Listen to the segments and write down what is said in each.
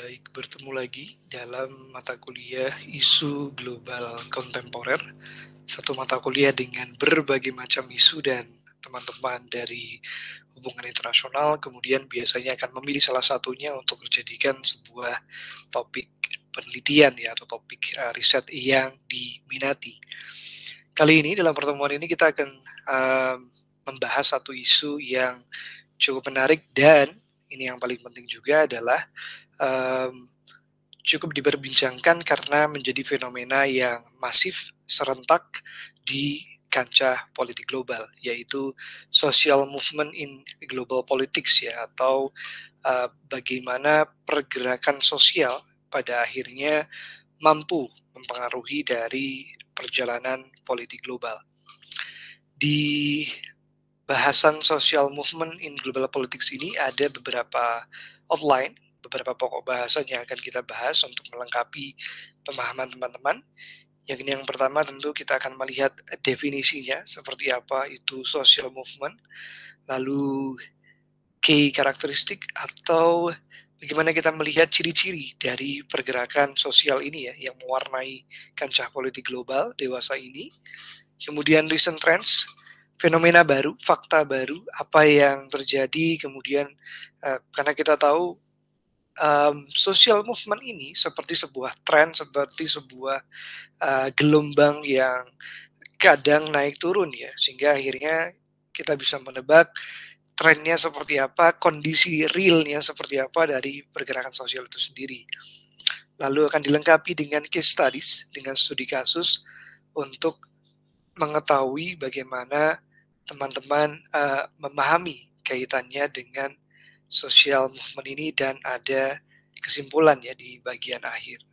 Baik, bertemu lagi dalam mata kuliah Isu Global Kontemporer, satu mata kuliah dengan berbagai macam isu dan teman-teman dari hubungan internasional kemudian biasanya akan memilih salah satunya untuk dijadikan sebuah topik penelitian ya atau topik riset yang diminati. Kali ini dalam pertemuan ini kita akan membahas satu isu yang cukup menarik dan ini yang paling penting juga adalah cukup diperbincangkan karena menjadi fenomena yang masif, serentak di kancah politik global, yaitu social movement in global politics ya, atau bagaimana pergerakan sosial pada akhirnya mampu mempengaruhi dari perjalanan politik global. Di bahasan social movement in global politics ini ada beberapa outline, beberapa pokok bahasan yang akan kita bahas untuk melengkapi pemahaman teman-teman. Yang pertama tentu kita akan melihat definisinya, seperti apa itu social movement, lalu key karakteristik atau bagaimana kita melihat ciri-ciri dari pergerakan sosial ini ya, yang mewarnai kancah politik global dewasa ini. Kemudian recent trends, fenomena baru, fakta baru, apa yang terjadi, kemudian karena kita tahu social movement ini seperti sebuah tren, seperti sebuah gelombang yang kadang naik turun ya, sehingga akhirnya kita bisa menebak trennya seperti apa, kondisi realnya seperti apa dari pergerakan sosial itu sendiri. Lalu akan dilengkapi dengan case studies, dengan studi kasus untuk mengetahui bagaimana teman-teman memahami kaitannya dengan social movement ini dan ada kesimpulan ya di bagian akhir.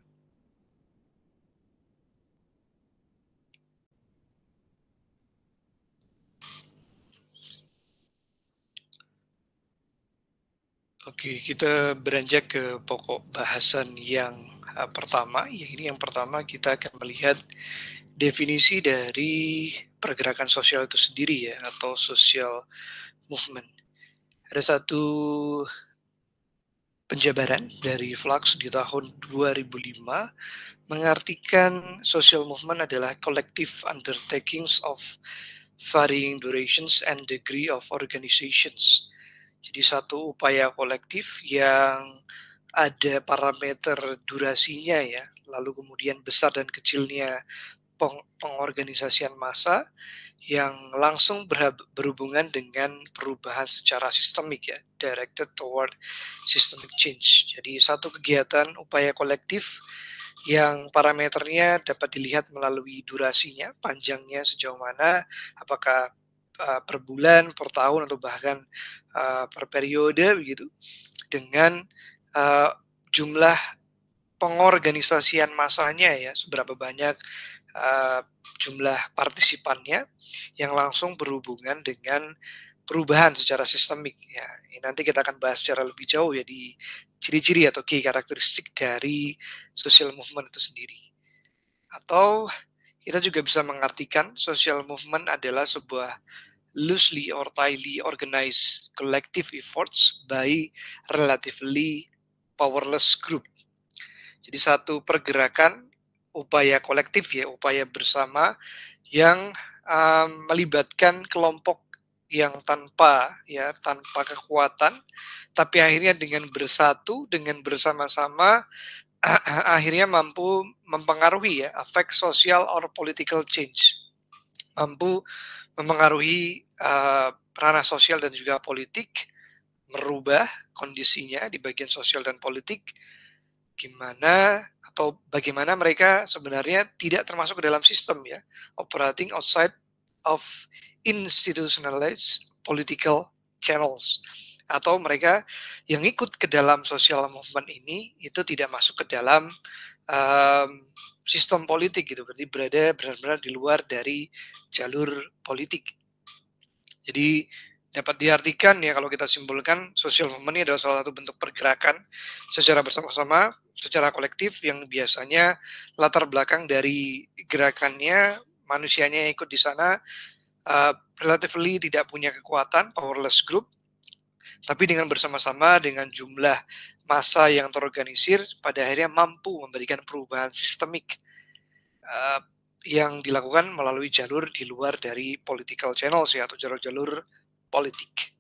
Oke, kita beranjak ke pokok bahasan yang pertama. Ya, ini yang pertama kita akan melihat definisi dari pergerakan sosial itu sendiri ya, atau social movement. Ada satu penjabaran dari Flux di tahun 2005 mengartikan social movement adalah collective undertakings of varying durations and degree of organizations. Jadi satu upaya kolektif yang ada parameter durasinya ya, lalu kemudian besar dan kecilnya pengorganisasian massa yang langsung berhubungan dengan perubahan secara sistemik ya, directed toward systemic change. Jadi satu kegiatan upaya kolektif yang parameternya dapat dilihat melalui durasinya, panjangnya sejauh mana, apakah per bulan, per tahun, atau bahkan per periode begitu, dengan jumlah pengorganisasian massanya ya, seberapa banyak jumlah partisipannya yang langsung berhubungan dengan perubahan secara sistemik ya. Ini nanti kita akan bahas secara lebih jauh ya di ciri-ciri atau key karakteristik dari social movement itu sendiri. Atau kita juga bisa mengartikan social movement adalah sebuah loosely or tightly organized collective efforts by relatively powerless group. Jadi satu pergerakan upaya kolektif ya, upaya bersama yang melibatkan kelompok yang tanpa kekuatan, tapi akhirnya dengan bersatu, dengan bersama-sama akhirnya mampu mempengaruhi ya, affect social or political change, mampu mempengaruhi ranah sosial dan juga politik, merubah kondisinya di bagian sosial dan politik, gimana atau bagaimana mereka sebenarnya tidak termasuk ke dalam sistem ya, operating outside of institutionalized political channels, atau mereka yang ikut ke dalam social movement ini itu tidak masuk ke dalam sistem politik gitu, berarti berada benar-benar di luar dari jalur politik. Jadi dapat diartikan ya, kalau kita simpulkan, social movement ini adalah salah satu bentuk pergerakan secara bersama-sama, secara kolektif yang biasanya latar belakang dari gerakannya, manusianya yang ikut di sana relatively tidak punya kekuatan, powerless group, tapi dengan bersama-sama dengan jumlah massa yang terorganisir pada akhirnya mampu memberikan perubahan sistemik yang dilakukan melalui jalur di luar dari political channels ya, atau jalur-jalur politik.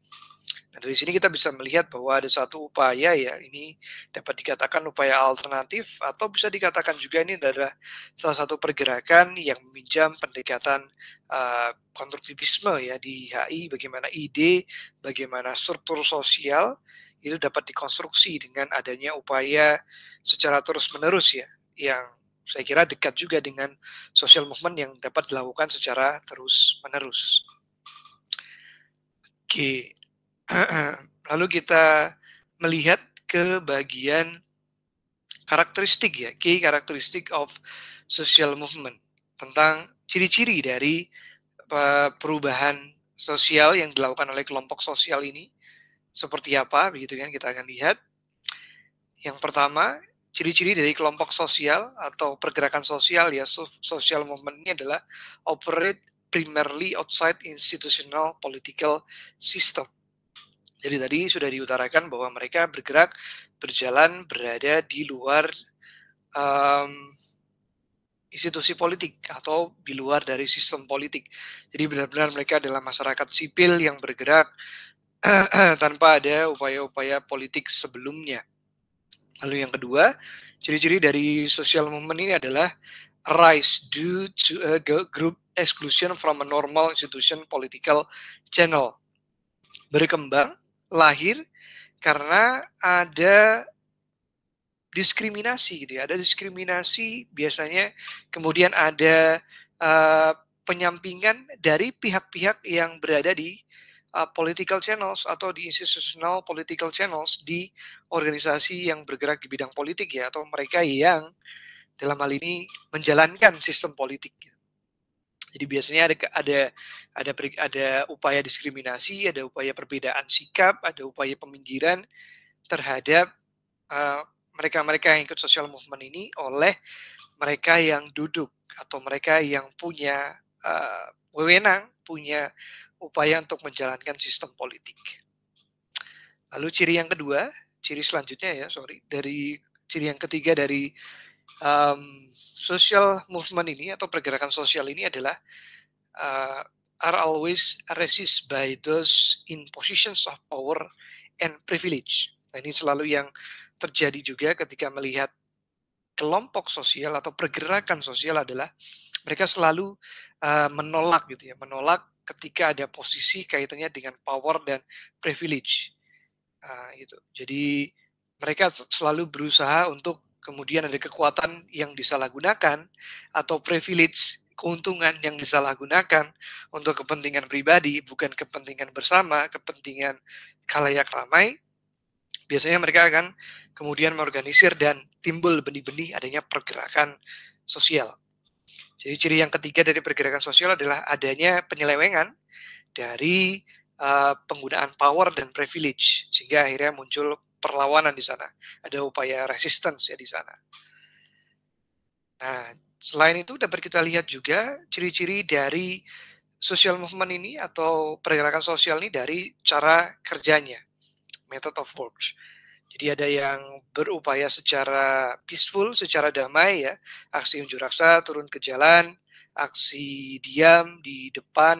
Nah, dari sini kita bisa melihat bahwa ada satu upaya ya, ini dapat dikatakan upaya alternatif atau bisa dikatakan juga ini adalah salah satu pergerakan yang meminjam pendekatan konstruktivisme ya di HI, bagaimana ide, bagaimana struktur sosial itu dapat dikonstruksi dengan adanya upaya secara terus-menerus ya, yang saya kira dekat juga dengan social movement yang dapat dilakukan secara terus-menerus. Oke. Lalu kita melihat ke bagian karakteristik ya, key characteristic of social movement, tentang ciri-ciri dari perubahan sosial yang dilakukan oleh kelompok sosial ini seperti apa, begitu kan, kita akan lihat. Yang pertama, ciri-ciri dari kelompok sosial atau pergerakan sosial ya, social movement ini adalah operate primarily outside institutional political system. Jadi tadi sudah diutarakan bahwa mereka bergerak, berjalan, berada di luar institusi politik atau di luar dari sistem politik. Jadi benar-benar mereka adalah masyarakat sipil yang bergerak tanpa ada upaya-upaya politik sebelumnya. Lalu yang kedua, ciri-ciri dari social movement ini adalah rise due to a group exclusion from a normal institution political channel. Berkembang, lahir karena ada diskriminasi gitu ya, ada diskriminasi biasanya, kemudian ada penyampingan dari pihak-pihak yang berada di political channels atau di institutional political channels di organisasi yang bergerak di bidang politik ya, atau mereka yang dalam hal ini menjalankan sistem politik. Jadi biasanya ada upaya diskriminasi, ada upaya perbedaan sikap, ada upaya peminggiran terhadap mereka-mereka yang ikut social movement ini oleh mereka yang duduk atau mereka yang punya wewenang, punya upaya untuk menjalankan sistem politik. Lalu ciri yang kedua, ciri selanjutnya ya, dari ciri yang ketiga dari social movement ini atau pergerakan sosial ini adalah are always resist by those in positions of power and privilege. Nah, ini selalu yang terjadi juga ketika melihat kelompok sosial atau pergerakan sosial adalah mereka selalu menolak gitu ya, menolak ketika ada posisi kaitannya dengan power dan privilege. Gitu. Jadi mereka selalu berusaha untuk kemudian ada kekuatan yang disalahgunakan atau privilege, keuntungan yang disalahgunakan untuk kepentingan pribadi, bukan kepentingan bersama, kepentingan khalayak ramai. Biasanya mereka akan kemudian mengorganisir dan timbul benih-benih adanya pergerakan sosial. Jadi ciri yang ketiga dari pergerakan sosial adalah adanya penyelewengan dari penggunaan power dan privilege, sehingga akhirnya muncul perlawanan di sana. Ada upaya resistance ya di sana. Nah, selain itu dapat kita lihat juga ciri-ciri dari social movement ini atau pergerakan sosial ini dari cara kerjanya, method of work. Jadi ada yang berupaya secara peaceful, secara damai ya, aksi unjuk rasa, turun ke jalan, aksi diam di depan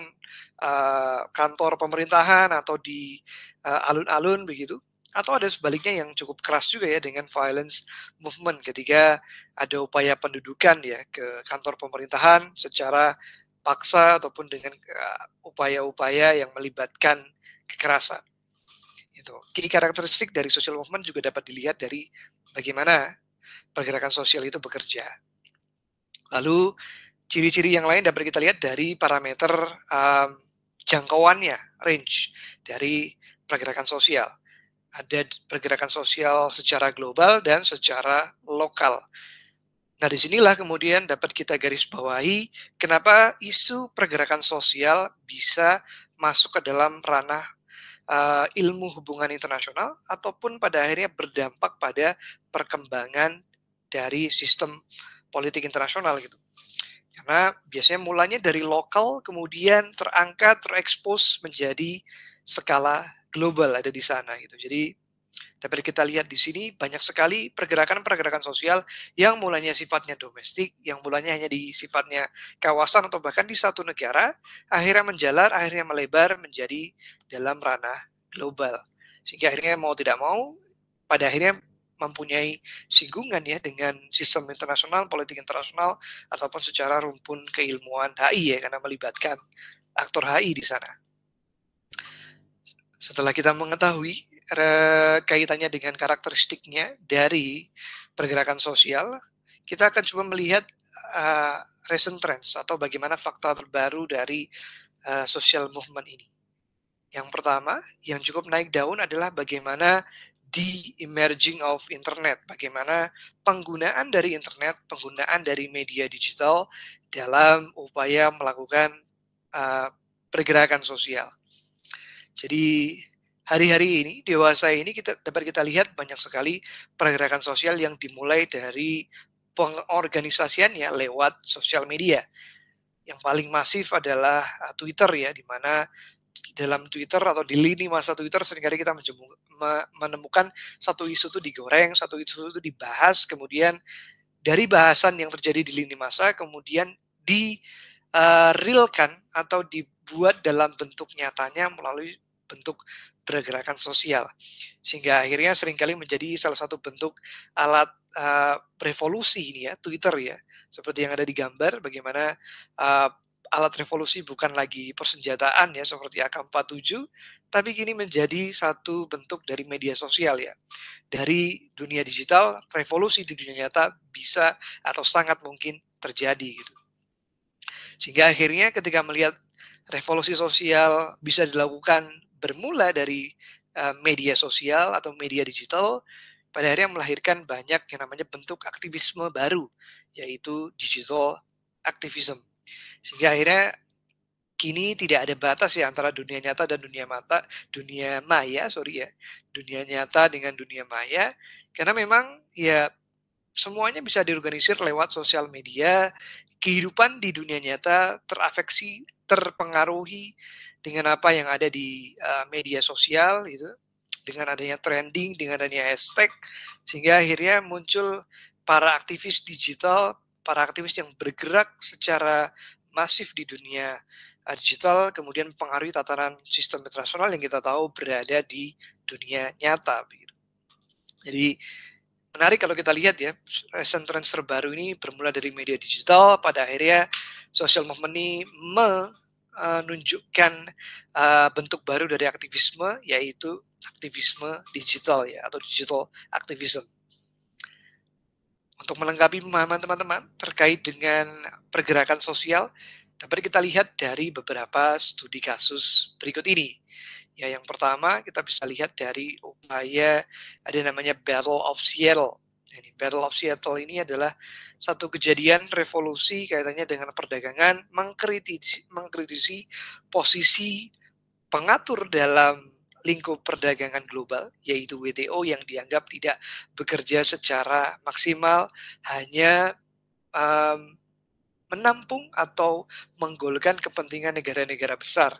kantor pemerintahan atau di alun-alun begitu. Atau ada sebaliknya yang cukup keras juga ya dengan violence movement ketika ada upaya pendudukan ya ke kantor pemerintahan secara paksa ataupun dengan upaya-upaya yang melibatkan kekerasan. Itu. Key karakteristik dari social movement juga dapat dilihat dari bagaimana pergerakan sosial itu bekerja. Lalu ciri-ciri yang lain dapat kita lihat dari parameter jangkauannya, range dari pergerakan sosial. Ada pergerakan sosial secara global dan secara lokal. Nah, disinilah kemudian dapat kita garis bawahi kenapa isu pergerakan sosial bisa masuk ke dalam ranah ilmu hubungan internasional ataupun pada akhirnya berdampak pada perkembangan dari sistem politik internasional gitu. Karena biasanya mulanya dari lokal kemudian terangkat, terekspos menjadi skala global ada di sana gitu. Jadi Dapat kita lihat di sini banyak sekali pergerakan-pergerakan sosial yang mulanya sifatnya domestik, yang mulanya hanya di sifatnya kawasan atau bahkan di satu negara, akhirnya menjalar, akhirnya melebar menjadi dalam ranah global. Sehingga akhirnya mau tidak mau, pada akhirnya mempunyai singgungan ya dengan sistem internasional, politik internasional, ataupun secara rumpun keilmuan HI ya, karena melibatkan aktor HI di sana. Setelah kita mengetahui kaitannya dengan karakteristiknya dari pergerakan sosial, kita akan coba melihat recent trends atau bagaimana fakta terbaru dari social movement ini. Yang pertama, yang cukup naik daun adalah bagaimana the emerging of internet, bagaimana penggunaan dari internet, penggunaan dari media digital dalam upaya melakukan pergerakan sosial. Jadi hari-hari ini, dewasa ini dapat kita lihat banyak sekali pergerakan sosial yang dimulai dari pengorganisasiannya lewat sosial media. Yang paling masif adalah Twitter ya, di mana dalam Twitter atau di lini masa Twitter seringkali kita menemukan satu isu itu digoreng, satu isu itu dibahas, kemudian dari bahasan yang terjadi di lini masa kemudian realkan atau dibuat dalam bentuk nyatanya melalui bentuk pergerakan sosial, sehingga akhirnya seringkali menjadi salah satu bentuk alat revolusi ini ya, Twitter ya, seperti yang ada di gambar, bagaimana alat revolusi bukan lagi persenjataan ya seperti AK-47, tapi kini menjadi satu bentuk dari media sosial ya. Dari dunia digital, revolusi di dunia nyata bisa atau sangat mungkin terjadi gitu. Sehingga akhirnya ketika melihat revolusi sosial bisa dilakukan bermula dari media sosial atau media digital, pada akhirnya melahirkan banyak yang namanya bentuk aktivisme baru, yaitu digital activism. Sehingga akhirnya kini tidak ada batas ya antara dunia nyata dan dunia maya, dunia nyata dengan dunia maya, karena memang ya semuanya bisa diorganisir lewat sosial media. Kehidupan di dunia nyata terafeksi, terpengaruhi dengan apa yang ada di media sosial gitu, dengan adanya trending, dengan adanya hashtag, sehingga akhirnya muncul para aktivis digital, para aktivis yang bergerak secara masif di dunia digital, kemudian mempengaruhi tatanan sistem internasional yang kita tahu berada di dunia nyata. Jadi menarik kalau kita lihat ya, recent trends terbaru ini bermula dari media digital, pada akhirnya social movement ini menunjukkan bentuk baru dari aktivisme, yaitu aktivisme digital ya, atau digital activism. Untuk melengkapi pemahaman teman-teman terkait dengan pergerakan sosial, dapat kita lihat dari beberapa studi kasus berikut ini. Ya, yang pertama kita bisa lihat dari upaya ada namanya Battle of Seattle. Ini Battle of Seattle ini adalah satu kejadian revolusi kaitannya dengan perdagangan, mengkritisi posisi pengatur dalam lingkup perdagangan global, yaitu WTO, yang dianggap tidak bekerja secara maksimal, hanya menampung atau menggolkan kepentingan negara-negara besar.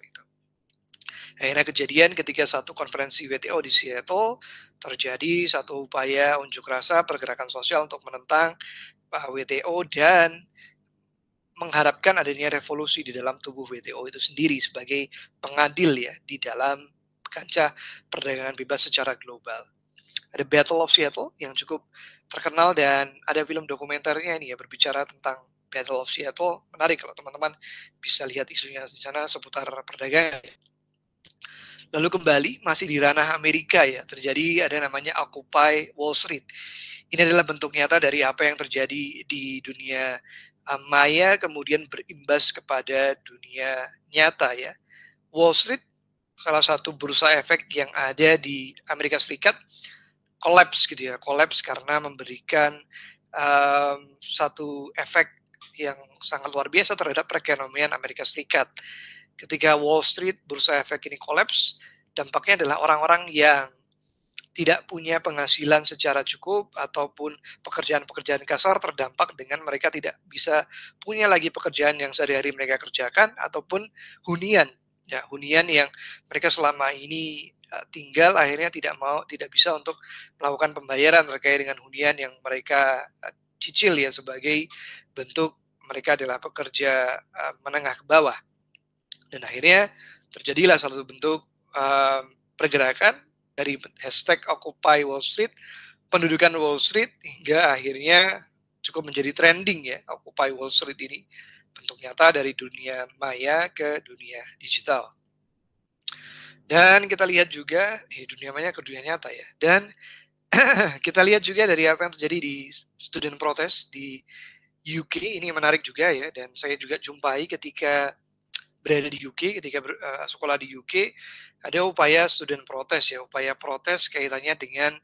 Akhirnya kejadian ketika satu konferensi WTO di Seattle, terjadi satu upaya unjuk rasa pergerakan sosial untuk menentang WTO dan mengharapkan adanya revolusi di dalam tubuh WTO itu sendiri sebagai pengadil ya di dalam kancah perdagangan bebas secara global. Ada Battle of Seattle yang cukup terkenal dan ada film dokumenternya ini ya berbicara tentang Battle of Seattle. Menarik kalau teman-teman bisa lihat isunya di sana seputar perdagangan. Lalu kembali masih di ranah Amerika ya, terjadi ada namanya Occupy Wall Street. Ini adalah bentuk nyata dari apa yang terjadi di dunia maya kemudian berimbas kepada dunia nyata ya. Wall Street, salah satu bursa efek yang ada di Amerika Serikat, collapse gitu ya, collapse karena memberikan satu efek yang sangat luar biasa terhadap perekonomian Amerika Serikat. Ketika Wall Street, bursa efek ini collapse, dampaknya adalah orang-orang yang tidak punya penghasilan secara cukup ataupun pekerjaan-pekerjaan kasar terdampak dengan mereka tidak bisa punya lagi pekerjaan yang sehari-hari mereka kerjakan, ataupun hunian ya, hunian yang mereka selama ini tinggal akhirnya tidak bisa untuk melakukan pembayaran terkait dengan hunian yang mereka cicil ya, sebagai bentuk mereka adalah pekerja menengah ke bawah. Dan akhirnya terjadilah satu bentuk pergerakan dari hashtag Occupy Wall Street, pendudukan Wall Street, hingga akhirnya cukup menjadi trending ya, Occupy Wall Street ini, bentuk nyata dari dunia maya ke dunia digital. Dan kita lihat juga dunia maya ke dunia nyata ya. Dan kita lihat juga dari apa yang terjadi di student protest di UK, ini menarik juga ya, dan saya juga jumpai ketika berada di UK, ketika sekolah di UK, ada upaya student protest ya, upaya protes kaitannya dengan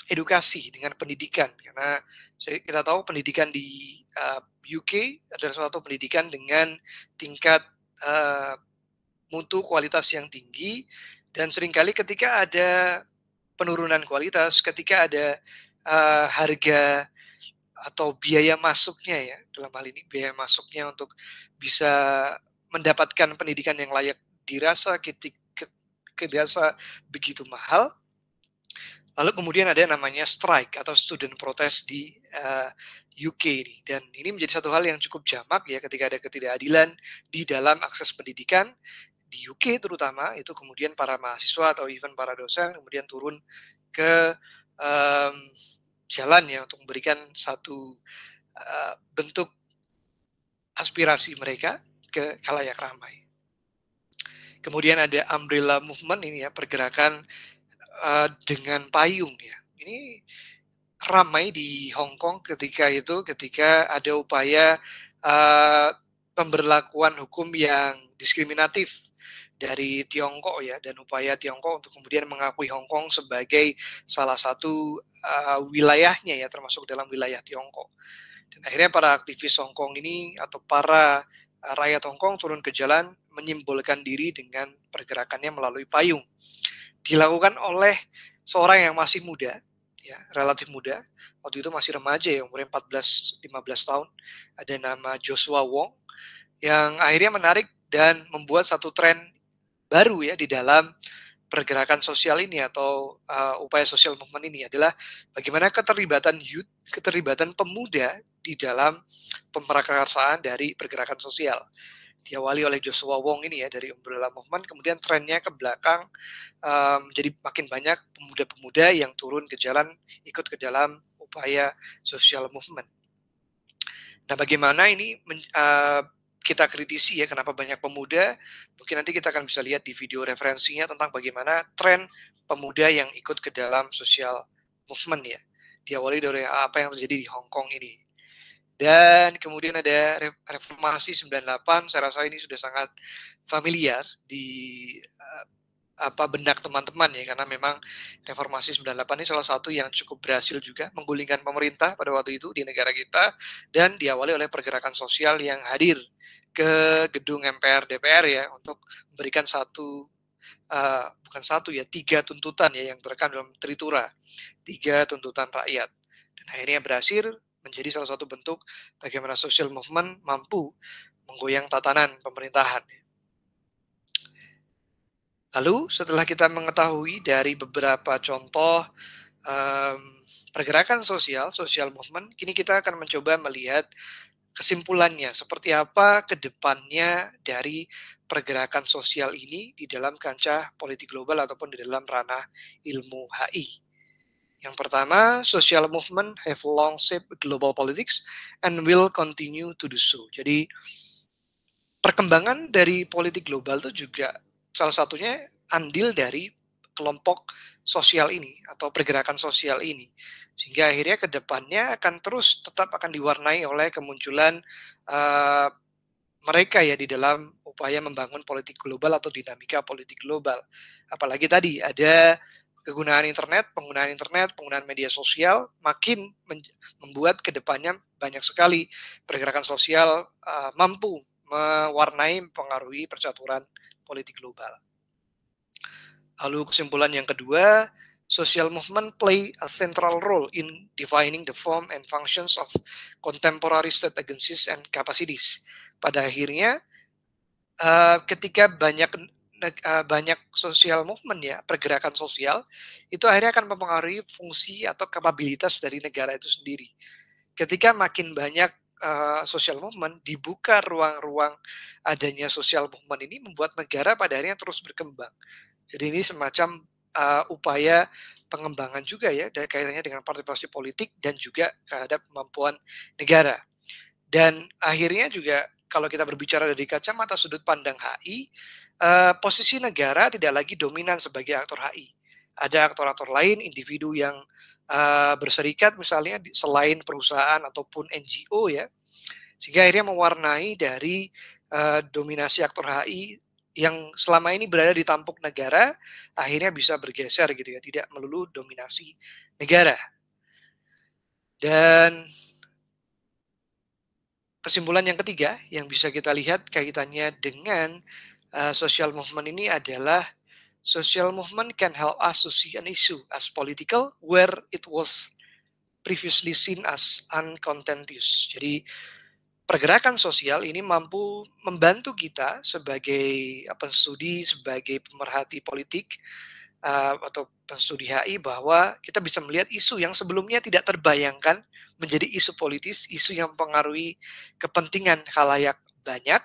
edukasi, dengan pendidikan, karena kita tahu pendidikan di UK adalah suatu pendidikan dengan tingkat mutu kualitas yang tinggi, dan seringkali ketika ada penurunan kualitas, ketika ada harga atau biaya masuknya ya, dalam hal ini biaya masuknya untuk bisa mendapatkan pendidikan yang layak dirasa dirasa begitu mahal. Lalu kemudian ada namanya strike atau student protest di UK ini, dan ini menjadi satu hal yang cukup jamak ya, ketika ada ketidakadilan di dalam akses pendidikan di UK terutama, itu kemudian para mahasiswa atau even para dosen kemudian turun ke jalan ya, untuk memberikan satu bentuk aspirasi mereka ke khalayak ramai. Kemudian ada umbrella movement ini ya, pergerakan dengan payung ya. Ini ramai di Hong Kong ketika ada upaya pemberlakuan hukum yang diskriminatif dari Tiongkok ya, dan upaya Tiongkok untuk kemudian mengakui Hong Kong sebagai salah satu wilayahnya ya, termasuk dalam wilayah Tiongkok. Dan akhirnya para aktivis Hong Kong ini atau para rakyat Hong Kong turun ke jalan menyimbolkan diri dengan pergerakannya melalui payung. Dilakukan oleh seorang yang masih muda ya, relatif muda. Waktu itu masih remaja ya, umurnya 14-15 tahun. Ada nama Joshua Wong yang akhirnya menarik dan membuat satu tren baru ya di dalam pergerakan sosial ini atau upaya social movement ini, adalah bagaimana keterlibatan youth, keterlibatan pemuda di dalam pemerakarsan dari pergerakan sosial. Diawali oleh Joshua Wong ini ya, dari Umbrella Movement, kemudian trennya ke belakang jadi makin banyak pemuda-pemuda yang turun ke jalan ikut ke dalam upaya social movement. Nah, bagaimana ini kita kritisi ya, kenapa banyak pemuda? Mungkin nanti kita akan bisa lihat di video referensinya tentang bagaimana tren pemuda yang ikut ke dalam social movement ya. Diawali dari apa yang terjadi di Hong Kong ini. Dan kemudian ada reformasi 98, saya rasa ini sudah sangat familiar di benak teman-teman ya, karena memang reformasi 98 ini salah satu yang cukup berhasil juga menggulingkan pemerintah pada waktu itu di negara kita, dan diawali oleh pergerakan sosial yang hadir ke gedung MPR DPR ya, untuk memberikan tiga tuntutan ya yang terekam dalam Tritura, 3 tuntutan rakyat, dan akhirnya berhasil menjadi salah satu bentuk bagaimana social movement mampu menggoyang tatanan pemerintahan. Lalu setelah kita mengetahui dari beberapa contoh pergerakan social movement, kini kita akan mencoba melihat kesimpulannya, seperti apa ke depannya dari pergerakan sosial ini di dalam kancah politik global ataupun di dalam ranah ilmu HI. Yang pertama, social movement have long shaped global politics and will continue to do so. Jadi perkembangan dari politik global itu juga salah satunya andil dari kelompok sosial ini atau pergerakan sosial ini. Sehingga akhirnya ke depannya akan terus tetap akan diwarnai oleh kemunculan mereka ya di dalam upaya membangun politik global atau dinamika politik global. Apalagi tadi ada penggunaan media sosial makin membuat ke depannya banyak sekali pergerakan sosial mampu mewarnai, mempengaruhi percaturan politik global. Lalu kesimpulan yang kedua, social movement play a central role in defining the form and functions of contemporary state agencies and capacities. Pada akhirnya, ketika banyak banyak social movement ya, pergerakan sosial, itu akhirnya akan mempengaruhi fungsi atau kapabilitas dari negara itu sendiri. Ketika makin banyak social movement, dibuka ruang-ruang adanya social movement ini membuat negara pada akhirnya terus berkembang. Jadi ini semacam upaya pengembangan juga ya, dari kaitannya dengan partisipasi politik dan juga terhadap kemampuan negara. Dan akhirnya juga kalau kita berbicara dari kacamata sudut pandang HI, posisi negara tidak lagi dominan sebagai aktor HI. Ada aktor-aktor lain, individu yang berserikat misalnya selain perusahaan ataupun NGO ya, sehingga akhirnya mewarnai dari dominasi aktor HI yang selama ini berada di tampuk negara, akhirnya bisa bergeser gitu ya, tidak melulu dominasi negara. Dan kesimpulan yang ketiga yang bisa kita lihat kaitannya dengan social movement ini adalah social movement can help us to see an issue as political where it was previously seen as uncontentious. Jadi pergerakan sosial ini mampu membantu kita sebagai penstudi, sebagai pemerhati politik atau studi HI bahwa kita bisa melihat isu yang sebelumnya tidak terbayangkan menjadi isu politis, isu yang mempengaruhi kepentingan khalayak banyak,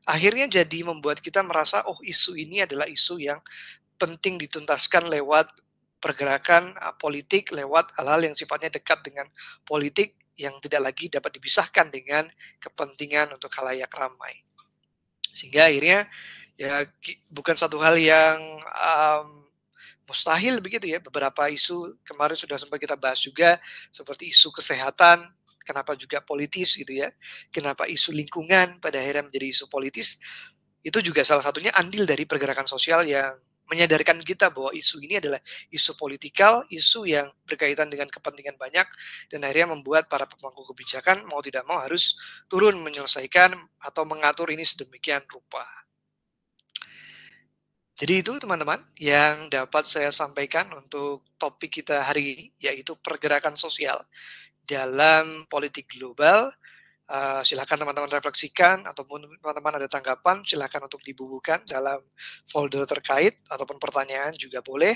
akhirnya jadi membuat kita merasa oh isu ini adalah isu yang penting dituntaskan lewat pergerakan politik, lewat hal-hal yang sifatnya dekat dengan politik yang tidak lagi dapat dipisahkan dengan kepentingan untuk khalayak ramai. Sehingga akhirnya ya bukan satu hal yang mustahil begitu ya. Beberapa isu kemarin sudah sempat kita bahas juga seperti isu kesehatan, kenapa juga politis gitu ya. Kenapa isu lingkungan pada akhirnya menjadi isu politis. Itu juga salah satunya andil dari pergerakan sosial yang menyadarkan kita bahwa isu ini adalah isu politikal, isu yang berkaitan dengan kepentingan banyak, dan akhirnya membuat para pemangku kebijakan mau tidak mau harus turun menyelesaikan atau mengatur ini sedemikian rupa. Jadi itu teman-teman yang dapat saya sampaikan untuk topik kita hari ini, yaitu pergerakan sosial dalam politik global. Silakan teman-teman refleksikan ataupun teman-teman ada tanggapan, silakan untuk dibubuhkan dalam folder terkait ataupun pertanyaan juga boleh.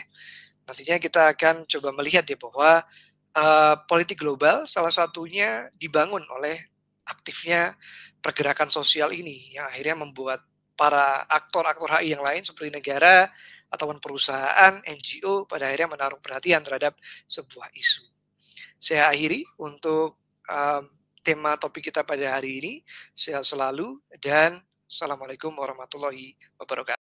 Nantinya kita akan coba melihat ya bahwa politik global salah satunya dibangun oleh aktifnya pergerakan sosial ini yang akhirnya membuat para aktor-aktor HI yang lain seperti negara ataupun perusahaan, NGO pada akhirnya menaruh perhatian terhadap sebuah isu. Saya akhiri untuk tema topik kita pada hari ini. Sehat selalu dan Assalamualaikum warahmatullahi wabarakatuh.